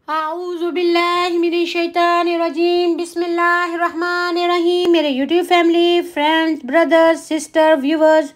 आऊज़ुबिल्लाहिमिनश्शैतानिर्रजीम बिस्मिल्लाहिर्रहमानिर्रहीम। मेरे YouTube family, friends, brothers, sister, viewers,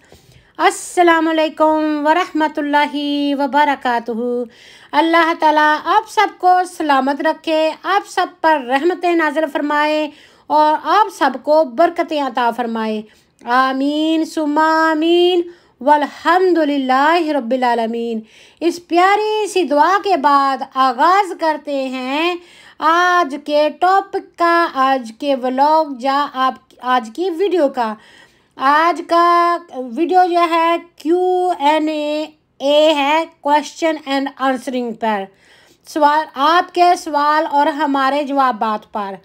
अस्सलामुअलैकुम वरहमतुल्लाहि वबरकातुहू। अल्लाह ताला आप सबको सलामत रखे, आप सब पर रहमतें नाज़िल फरमाए और आप सबको बरकतें अता फरमाए। आमीन सुम्मा आमीन वल्हम्दुलिल्लाहि रब्बिल आलमीन। इस प्यारी सी दुआ के बाद आगाज़ करते हैं आज के टॉपिक का, आज के व्लॉग आप आज की वीडियो का। आज का वीडियो जो है Q&A है, क्वेश्चन एंड आंसरिंग पर, सवाल, आपके सवाल और हमारे जवाबात पर।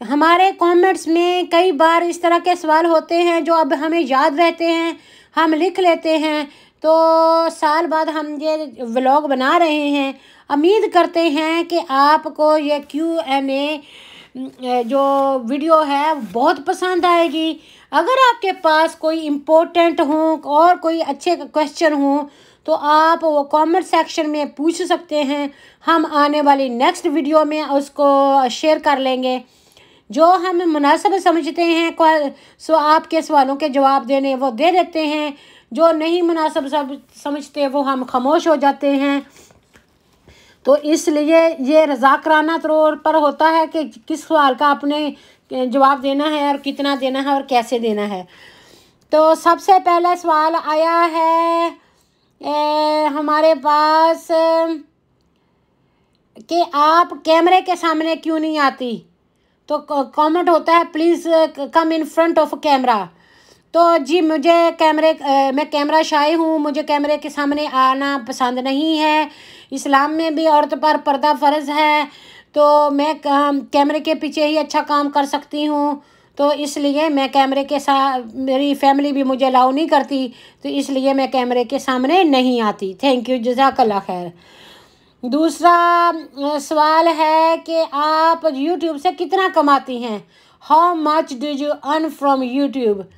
हमारे कमेंट्स में कई बार इस तरह के सवाल होते हैं जो अब हमें याद रहते हैं, हम लिख लेते हैं। तो साल बाद हम ये व्लॉग बना रहे हैं। उम्मीद करते हैं कि आपको ये Q&A जो वीडियो है बहुत पसंद आएगी। अगर आपके पास कोई इम्पोर्टेंट हो और कोई अच्छे क्वेश्चन हो तो आप वो कमेंट सेक्शन में पूछ सकते हैं। हम आने वाली नेक्स्ट वीडियो में उसको शेयर कर लेंगे। जो हम मुनासिब समझते हैं सो आपके सवालों के जवाब देने वो दे देते हैं, जो नहीं मुनासिब समझते वो हम खामोश हो जाते हैं। तो इसलिए ये रज़ाकराना तौर पर होता है कि किस सवाल का आपने जवाब देना है और कितना देना है और कैसे देना है। तो सबसे पहला सवाल आया है हमारे पास कि आप कैमरे के सामने क्यों नहीं आती। तो कमेंट होता है please come in front of camera. तो जी मुझे मैं कैमरा शाई हूँ, मुझे कैमरे के सामने आना पसंद नहीं है। इस्लाम में भी औरत पर पर्दा फ़र्ज़ है, तो मैं कैमरे के पीछे ही अच्छा काम कर सकती हूँ। तो इसलिए मैं कैमरे के साथ, मेरी फैमिली भी मुझे अलाउ नहीं करती, तो इसलिए मैं कैमरे के सामने नहीं आती। थैंक यू, जज़ाकल्लाह खैर। दूसरा सवाल है कि आप यूट्यूब से कितना कमाती हैं, how much do you earn from YouTube.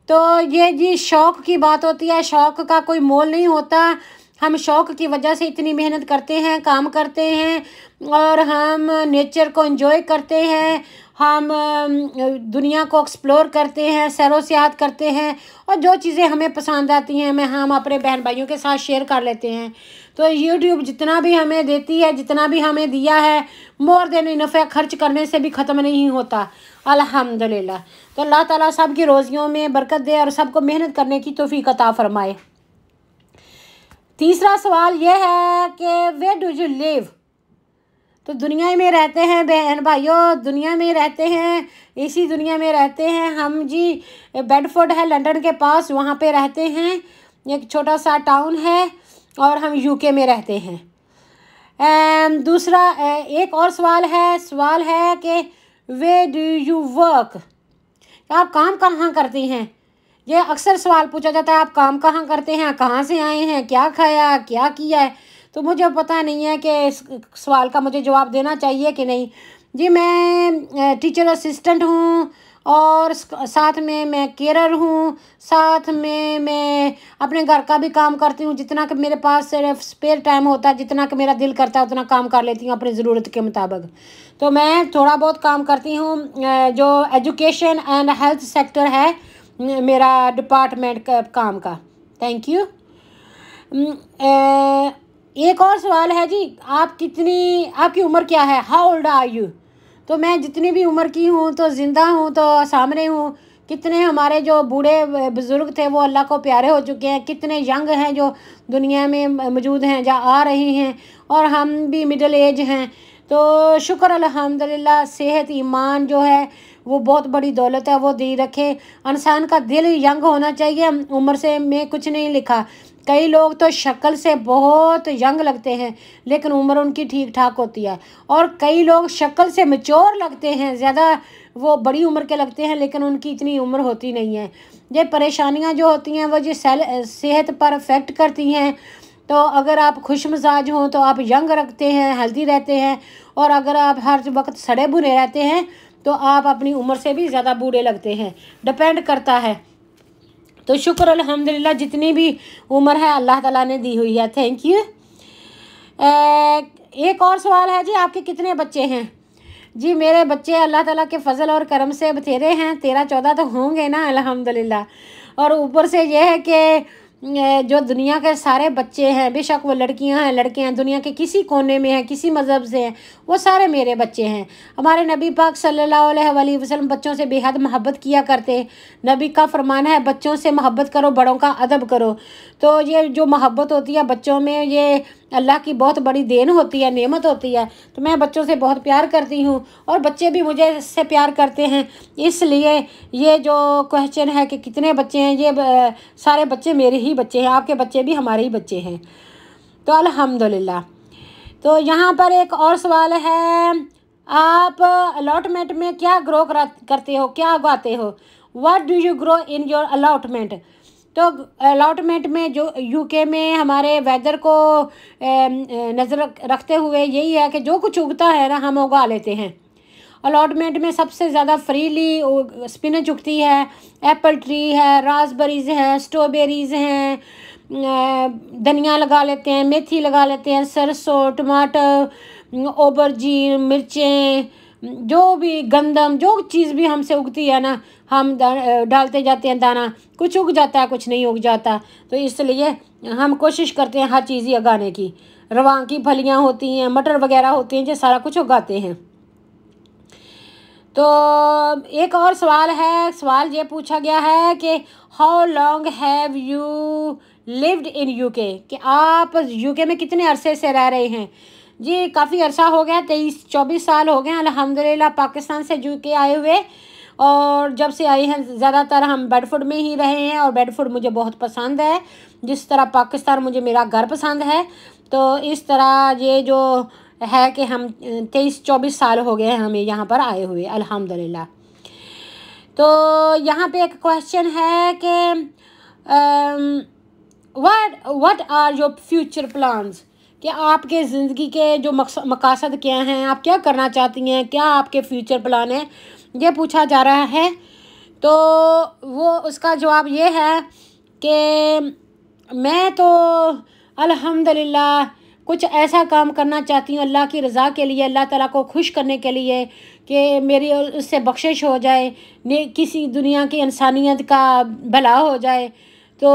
तो ये जी शौक़ की बात होती है, शौक़ का कोई मोल नहीं होता। हम शौक़ की वजह से इतनी मेहनत करते हैं, काम करते हैं और हम नेचर को एंजॉय करते हैं, हम दुनिया को एक्सप्लोर करते हैं, सैरो सियाहत करते हैं और जो चीज़ें हमें पसंद आती हैं हम अपने बहन भाइयों के साथ शेयर कर लेते हैं। तो यूट्यूब जितना भी हमें देती है, जितना भी हमें दिया है, मोर देन इनफ है, खर्च करने से भी ख़त्म नहीं होता अल्हम्दुलिल्लाह। तो अल्लाह ताला सब की रोज़ियों में बरकत दे और सबको मेहनत करने की तौफीक अता फरमाए। तीसरा सवाल यह है कि वेयर डू यू लिव। तो दुनिया में रहते हैं बहन भाइयों, दुनिया में रहते हैं, इसी दुनिया में रहते हैं हम जी। बेडफोर्ड है लंदन के पास, वहाँ पे रहते हैं, एक छोटा सा टाउन है और हम यूके में रहते हैं। दूसरा एक और सवाल है कि वे डू यू वर्क, आप काम कहाँ करती हैं। ये अक्सर सवाल पूछा जाता है, आप काम कहाँ करते हैं, कहाँ से आए हैं, क्या खाया, क्या किया है। तो मुझे पता नहीं है कि इस सवाल का मुझे जवाब देना चाहिए कि नहीं। जी मैं टीचर असिस्टेंट हूँ और साथ में मैं केयर हूँ, साथ में मैं अपने घर का भी काम करती हूँ। जितना कि मेरे पास सिर्फ स्पेयर टाइम होता है, जितना कि मेरा दिल करता है उतना काम कर लेती हूँ अपनी ज़रूरत के मुताबिक। तो मैं थोड़ा बहुत काम करती हूँ। जो एजुकेशन एंड हेल्थ सेक्टर है मेरा डिपार्टमेंट का काम का। Thank you. एक और सवाल है जी, आपकी उम्र क्या है, हाउ ओल्ड आर यू। तो मैं जितनी भी उम्र की हूँ तो ज़िंदा हूँ तो सामने हूँ। कितने हमारे जो बूढ़े बुज़ुर्ग थे वो अल्लाह को प्यारे हो चुके हैं, कितने यंग हैं जो दुनिया में मौजूद हैं, जा आ रही हैं, और हम भी मिडिल एज हैं। तो शुक्र अल्हम्दुलिल्लाह, सेहत ईमान जो है वो बहुत बड़ी दौलत है, वो दी रखे। इंसान का दिल यंग होना चाहिए, उम्र से में कुछ नहीं लिखा। कई लोग तो शक्ल से बहुत यंग लगते हैं लेकिन उम्र उनकी ठीक ठाक होती है, और कई लोग शक्ल से मैच्योर लगते हैं, ज़्यादा वो बड़ी उम्र के लगते हैं लेकिन उनकी इतनी उम्र होती नहीं है। ये परेशानियां जो होती हैं वो जो सेहत पर अफेक्ट करती हैं। तो अगर आप खुश मिजाज हों तो आप यंग रखते हैं, हेल्दी रहते हैं, और अगर आप हर वक्त सड़े बुरे रहते हैं तो आप अपनी उम्र से भी ज़्यादा बूढ़े लगते हैं, डिपेंड करता है। तो शुक्र अल्हम्दुलिल्लाह, जितनी भी उम्र है अल्लाह ताला ने दी हुई है। Thank you. एक और सवाल है जी, आपके कितने बच्चे हैं? जी मेरे बच्चे अल्लाह ताला के फ़ज़ल और करम से बथेरे हैं, 13-14 तो होंगे ना अल्हम्दुलिल्लाह। और ऊपर से ये है कि जो दुनिया के सारे बच्चे हैं, बेशक वो लड़कियां हैं लड़के हैं, दुनिया के किसी कोने में हैं, किसी मज़हब से हैं, वो सारे मेरे बच्चे हैं। हमारे नबी पाक सल्लल्लाहु अलैहि वसल्लम बच्चों से बेहद मोहब्बत किया करते। नबी का फरमान है, बच्चों से मोहब्बत करो, बड़ों का अदब करो। तो ये जो मोहब्बत होती है बच्चों में, ये अल्लाह की बहुत बड़ी देन होती है, नेमत होती है। तो मैं बच्चों से बहुत प्यार करती हूँ और बच्चे भी मुझे इससे प्यार करते हैं। इसलिए ये जो क्वेश्चन है कि कितने बच्चे हैं, ये सारे बच्चे मेरे ही बच्चे हैं, आपके बच्चे भी हमारे ही बच्चे हैं। तो अल्हम्दुलिल्लाह। तो यहाँ पर एक और सवाल है, आप अलॉटमेंट में क्या ग्रो करते हो, क्या उगाते हो? What do you grow in your allotment? तो अलॉटमेंट में जो यूके में हमारे वेदर को नज़र रखते हुए यही है कि जो कुछ उगता है ना हम उगा लेते हैं। अलॉटमेंट में सबसे ज़्यादा फ्रीली स्पिनच उगती है, एप्पल ट्री है, रासबेरीज़ हैं, स्ट्रॉबेरीज़ हैं, धनिया लगा लेते हैं, मेथी लगा लेते हैं, सरसों, टमाटर, ओबरजीन, मिर्चें, जो भी गंदम, जो चीज़ भी हमसे उगती है ना हम डालते जाते हैं दाना। कुछ उग जाता है, कुछ नहीं उग जाता। तो इसलिए हम कोशिश करते हैं हर चीज़ ही उगाने की। रवां की फलियाँ होती हैं, मटर वगैरह होती हैं, ये सारा कुछ उगाते हैं। तो एक और सवाल है, सवाल ये पूछा गया है कि how long have you lived in UK, कि आप यूके में कितने अरसे से रह रहे हैं? जी काफ़ी अरसा हो गया, 23-24 साल हो गए अल्हम्दुलिल्लाह पाकिस्तान से यूके आए हुए। और जब से आए हैं ज़्यादातर हम बेडफोर्ड में ही रहे हैं और बेडफोर्ड मुझे बहुत पसंद है। जिस तरह पाकिस्तान मुझे मेरा घर पसंद है, तो इस तरह ये जो है कि हम 23-24 साल हो गए हैं हमें यहाँ पर आए हुए अल्हम्दुलिल्लाह। तो यहाँ पे एक क्वेश्चन है कि what are your future plans, कि आपके ज़िंदगी के जो मकसद क्या हैं, आप क्या करना चाहती हैं, क्या आपके फ्यूचर प्लान हैं, ये पूछा जा रहा है। तो वो उसका जवाब ये है कि मैं तो अल्हम्दुलिल्लाह कुछ ऐसा काम करना चाहती हूँ अल्लाह की रज़ा के लिए, अल्लाह ताला को खुश करने के लिए, कि मेरी उससे बख्शिश हो जाए, किसी दुनिया की इंसानियत का भला हो जाए। तो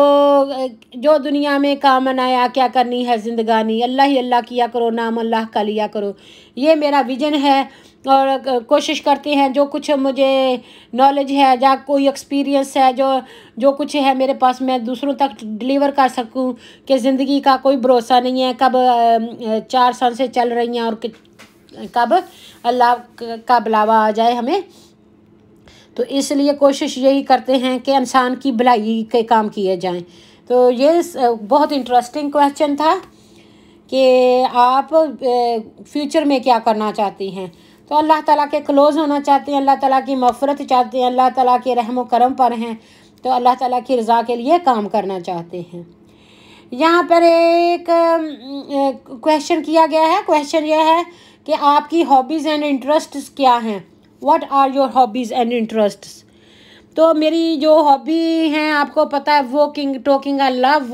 जो दुनिया में काम आया क्या करनी है ज़िंदगानी, अल्लाह ही अल्लाह किया करो, नाम अल्लाह का लिया करो, ये मेरा विज़न है। और कोशिश करते हैं जो कुछ मुझे नॉलेज है या कोई एक्सपीरियंस है, जो कुछ है मेरे पास, मैं दूसरों तक डिलीवर कर सकूं। कि ज़िंदगी का कोई भरोसा नहीं है, कब 4 साल से चल रही हैं और कब अल्लाह का बुलावा आ जाए हमें। तो इसलिए कोशिश यही करते हैं कि इंसान की भलाई के काम किए जाएं। तो ये बहुत इंटरेस्टिंग क्वेश्चन था कि आप फ्यूचर में क्या करना चाहती हैं। तो अल्लाह ताला के क्लोज़ होना चाहते हैं, अल्लाह ताला की मग़फ़िरत चाहते हैं, अल्लाह ताला के रहम व करम पर हैं, तो अल्लाह ताला की रज़ा के लिए काम करना चाहते हैं। यहाँ पर एक क्वेश्चन किया गया है, क्वेश्चन यह है कि आपकी हॉबीज़ एंड इंटरेस्ट्स क्या हैं? What are your hobbies and interests? तो मेरी जो हॉबी हैं आपको पता है, walking talking, I love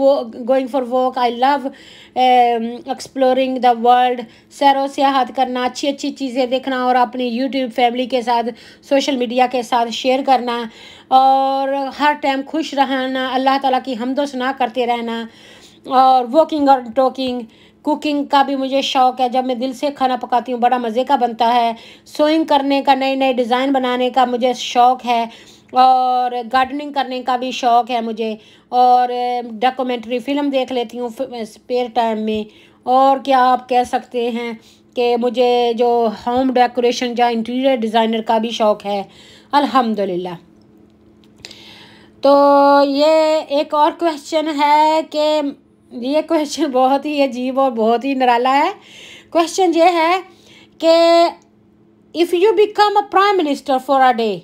going for walk, I love exploring the world, सैरो सियाहत करना, अच्छी अच्छी चीज़ें देखना और अपनी यूट्यूब फैमिली के साथ, सोशल मीडिया के साथ शेयर करना और हर टाइम खुश रहना, अल्लाह ताला की हम्दो सना करते रहना। और वॉकिंग और टॉकिंग, कुकिंग का भी मुझे शौक़ है, जब मैं दिल से खाना पकाती हूँ बड़ा मज़े का बनता है। सोइंग करने का, नए नए डिज़ाइन बनाने का मुझे शौक़ है और गार्डनिंग करने का भी शौक़ है मुझे। और डॉक्यूमेंट्री फ़िल्म देख लेती हूँ स्पेयर टाइम में। और क्या आप कह सकते हैं कि मुझे जो होम डेकोरेशन या इंटीरियर डिज़ाइनर का भी शौक़ है अल्हम्दुलिल्लाह। तो ये एक और क्वेश्चन है कि ये क्वेश्चन बहुत ही अजीब और बहुत ही निराला है। क्वेश्चन ये है कि if you become a prime minister for a day,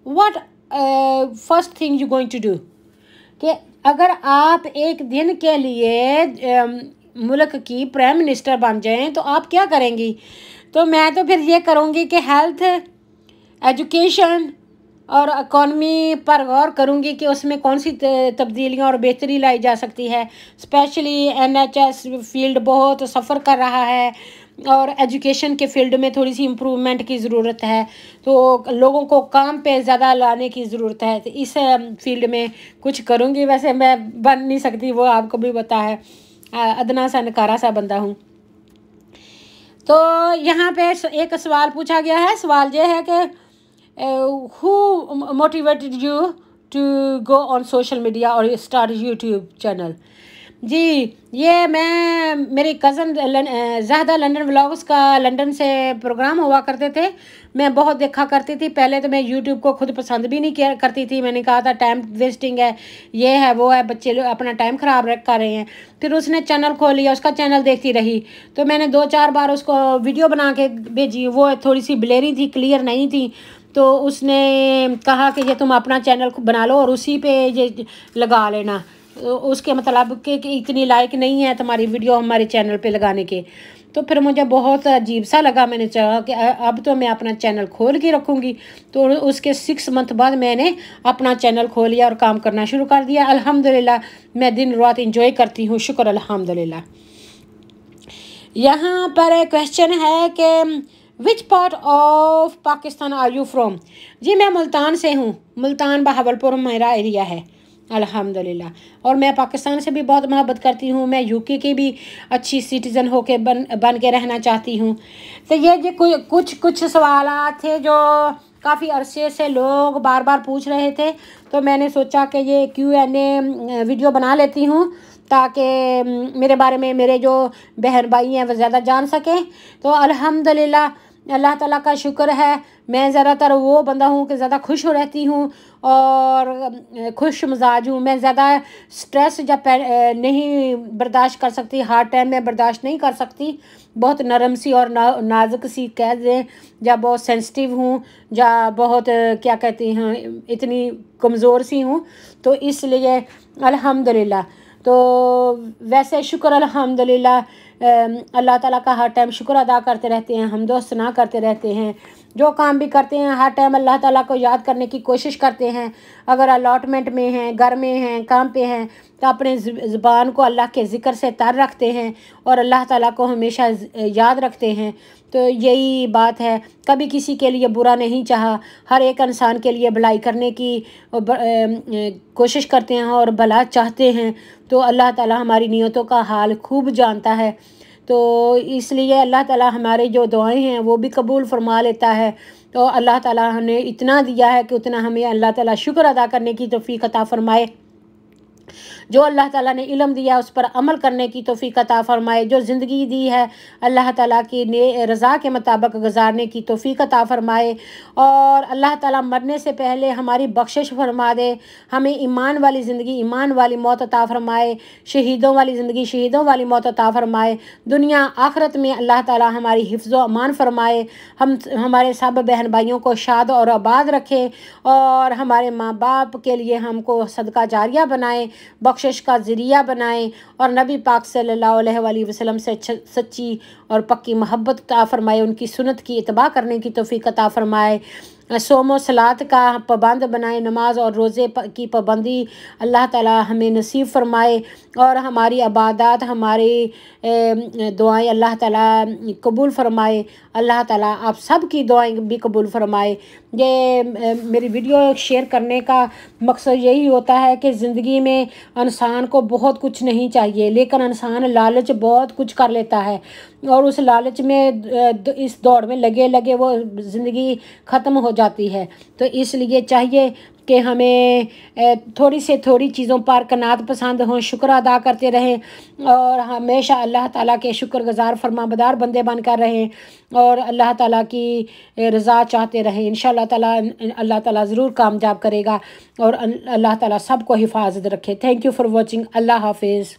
what first thing you going to do, कि अगर आप एक दिन के लिए मुल्क की प्राइम मिनिस्टर बन जाएं तो आप क्या करेंगी? तो मैं तो फिर ये करूँगी कि हेल्थ, एजुकेशन और इकॉनमी पर गौर करूँगी कि उसमें कौन सी तब्दीलियाँ और बेहतरी लाई जा सकती है। स्पेशली NHS फील्ड बहुत सफ़र कर रहा है और एजुकेशन के फील्ड में थोड़ी सी इम्प्रूवमेंट की ज़रूरत है, तो लोगों को काम पे ज़्यादा लाने की ज़रूरत है। तो इस फील्ड में कुछ करूँगी। वैसे मैं बन नहीं सकती, वो आपको भी पता है, अदना सा नकारा सा बंदा हूँ। तो यहाँ पे एक सवाल पूछा गया है। सवाल ये है कि who motivated you to go on social media और स्टार्ट यूट्यूब चैनल। जी, ये मैं मेरी कज़न ज़ाहदा लंदन व्लॉग्स का लंदन से प्रोग्राम हुआ करते थे, मैं बहुत देखा करती थी। पहले तो मैं यूट्यूब को खुद पसंद भी नहीं किया करती थी, मैंने कहा था टाइम वेस्टिंग है, ये है वो है, बच्चे लोग अपना टाइम ख़राब कर रहे हैं। फिर उसने चैनल खोल लिया, उसका चैनल देखती रही, तो मैंने 2-4 बार उसको वीडियो बना के भेजी। वो थोड़ी सी ब्लेरी थी, क्लियर नहीं थी, तो उसने कहा कि ये तुम अपना चैनल बना लो और उसी पे ये लगा लेना। उसके मतलब कि इतनी लाइक नहीं है तुम्हारी वीडियो हमारे चैनल पे लगाने के। तो फिर मुझे बहुत अजीब सा लगा, मैंने चाहा कि अब तो मैं अपना चैनल खोल के रखूँगी। तो उसके 6 मंथ बाद मैंने अपना चैनल खोल लिया और काम करना शुरू कर दिया। अल्हम्दुलिल्लाह मैं दिन रात इंजॉय करती हूँ, शुक्र अल्हम्दुलिल्लाह। यहाँ पर एक क्वेश्चन है कि which part of Pakistan are you from. जी, मैं मुल्तान से हूँ, मुल्तान बहावलपुर मेरा एरिया है अल्हम्दुलिल्लाह। और मैं पाकिस्तान से भी बहुत मोहब्बत करती हूँ, मैं यूके की भी अच्छी सिटीज़न होके बन के रहना चाहती हूँ। तो ये कुछ सवाल थे जो काफ़ी अरसे से लोग बार बार पूछ रहे थे, तो मैंने सोचा कि ये Q&A वीडियो बना लेती हूँ ताकि मेरे बारे में मेरे जो बहन भाई हैं वो ज़्यादा जान सकें। तो अल्हम्दुलिल्लाह अल्लाह ताला का शुक्र है, मैं ज़्यादातर वो बंदा हूँ कि ज़्यादा खुश हो रहती हूँ और खुश मिजाज हूँ। मैं ज़्यादा स्ट्रेस जब नहीं बर्दाश्त कर सकती, हार्ड टाइम में बर्दाश्त नहीं कर सकती, बहुत नरम सी और नाजुक सी कह दें, या बहुत सेंसिटिव हूँ, या बहुत क्या कहती हैं इतनी कमज़ोर सी हूँ। तो इसलिए अल्हम्दुलिल्लाह, तो वैसे शुक्र अल्हम्दुलिल्लाह अल्लाह ताला का हर टाइम शुक्र अदा करते रहते हैं, हमदो सना करते रहते हैं। जो काम भी करते हैं हर टाइम अल्लाह ताला को याद करने की कोशिश करते हैं। अगर अलॉटमेंट में हैं, घर में हैं, काम पे हैं, तो अपने ज़ुबान को अल्लाह के ज़िक्र से तर रखते हैं और अल्लाह ताला को हमेशा याद रखते हैं। तो यही बात है, कभी किसी के लिए बुरा नहीं चाहा, हर एक इंसान के लिए भलाई करने की कोशिश करते हैं और भला चाहते हैं। तो अल्लाह ताला हमारी नियतों का हाल खूब जानता है, तो इसलिए अल्लाह ताला हमारे जो दुआएं हैं वो भी कबूल फरमा लेता है। तो अल्लाह ताला हमें इतना दिया है कि उतना हमें अल्लाह ताला शुक्र अदा करने की तौफीक अता फरमाए। जो अल्लाह ताला ने इल्म दिया उस पर अमल करने की तौफीक अता फरमाए। जो ज़िंदगी दी है अल्लाह ताला की रज़ा के मुताबिक गुजारने की तौफीक अता फरमाए। और अल्लाह ताला मरने से पहले हमारी बख्शिश फरमा दे, हमें ईमान वाली ज़िंदगी, ईमान वाली मौत अता फरमाए, शहीदों वाली ज़िंदगी, शहीदों वाली मौत अता फरमाए। दुनिया आखिरत में अल्लाह ताला हमारी हिफ्ज़ व अमान फरमाए, हम हमारे सब बहन भाइयों को शाद और आबाद रखे और हमारे माँ बाप के लिए हमको सदका जारिया बनाए, बख्शिश का ज़रिया बनाएं और नबी पाक सल्लल्लाहु अलैहि वसल्लम से सच्ची और पक्की मोहब्बत अता फरमाए, उनकी सुन्नत की इत्बा करने की तौफीक अता फरमाए। सोमो सलात का पाबंद बनाए, नमाज और रोज़े की पाबंदी अल्लाह ताला हमें नसीब फरमाए और हमारी इबादत, हमारी दुआएं अल्लाह ताला कबूल फरमाए। अल्लाह ताला आप सब की दुआएं भी कबूल फरमाए। ये मेरी वीडियो शेयर करने का मकसद यही होता है कि ज़िंदगी में इंसान को बहुत कुछ नहीं चाहिए, लेकिन इंसान लालच बहुत कुछ कर लेता है और उस लालच में इस दौड़ में लगे लगे वो ज़िंदगी ख़त्म हो जाती है। तो इसलिए चाहिए कि हमें थोड़ी से थोड़ी चीज़ों पर कनात पसंद हों, शुक्र अदा करते रहें और हमेशा अल्लाह ताला के शुक्रगुज़ार फरमाबरदार बंदे बनकर रहें और अल्लाह ताला की रज़ा चाहते रहें। इंशाअल्लाह ताला अल्लाह ताला ज़रूर कामयाब करेगा और अल्लाह ताला सबको हिफाजत रखे। Thank you for watching. Allah हाफिज़।